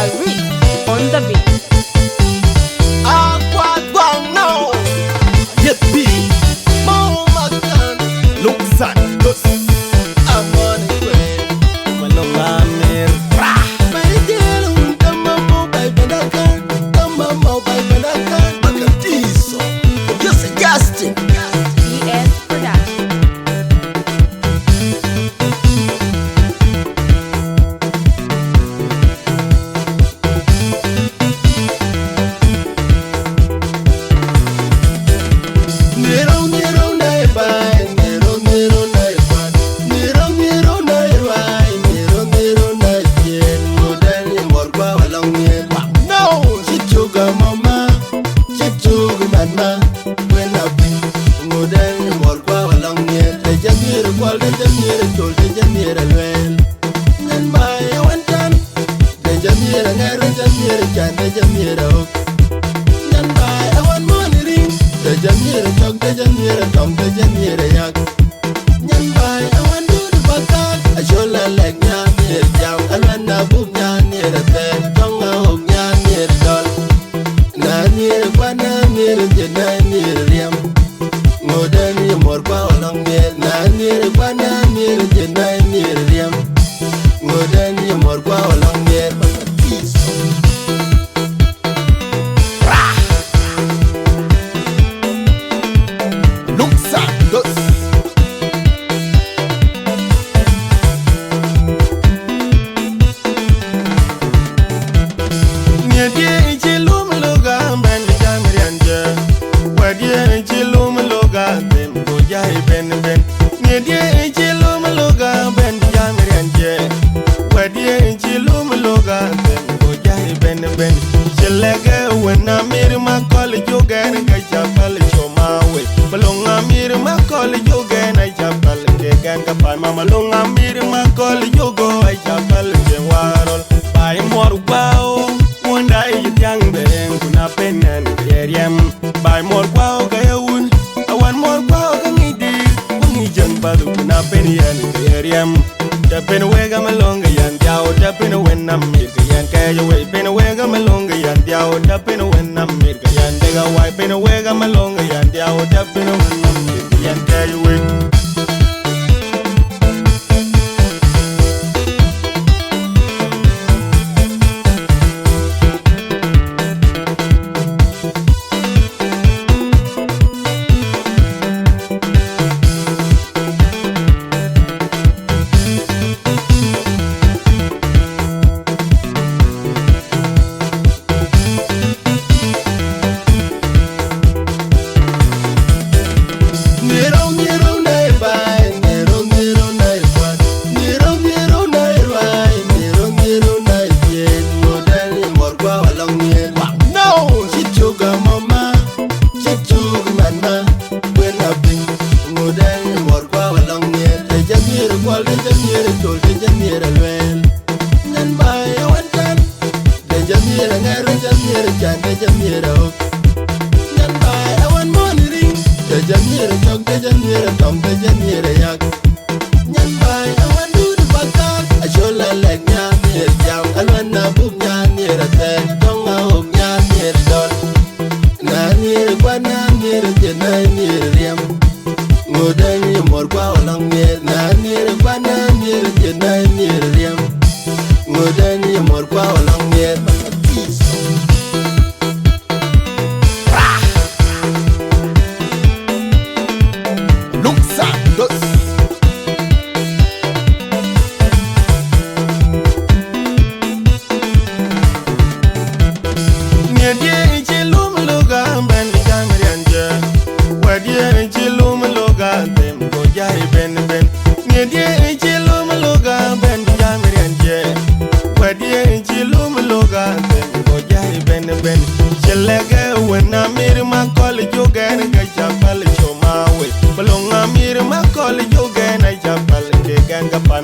Ari on the beat. ES Production. Mama lunga miri makol yogo ay chapal warol bay mor bao wanda ay yang beren kuna penan yeriem bay mor bao kayun awan mor bao ngidi ngi jang badu kuna penian yeriem da pen wega malonga yan diao da pen wenam mir yan kayo we pen wega malonga yan diao da pen wenam mir yan dega wai pen wega malonga yan diao da pen wenam mir yan kayo we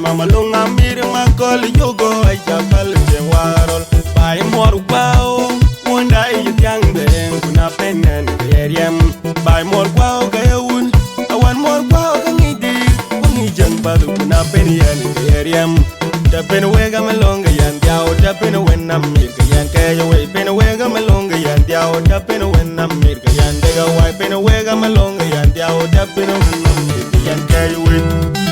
Mama lunga miri makol yogo ay chapal warol bay mor bao wanda ay yang beren kuna penan yeriem bay mor bao kayun awan mor bao ngidi ngi jang badu kuna pen yan yeriem da pen wega malonga yan diao da pen when I'm milk yan kaya way pen wega malonga yan diao da pen when I'm milk yan dega way pen wega malonga yan diao da pen when I'm milk yan kaya way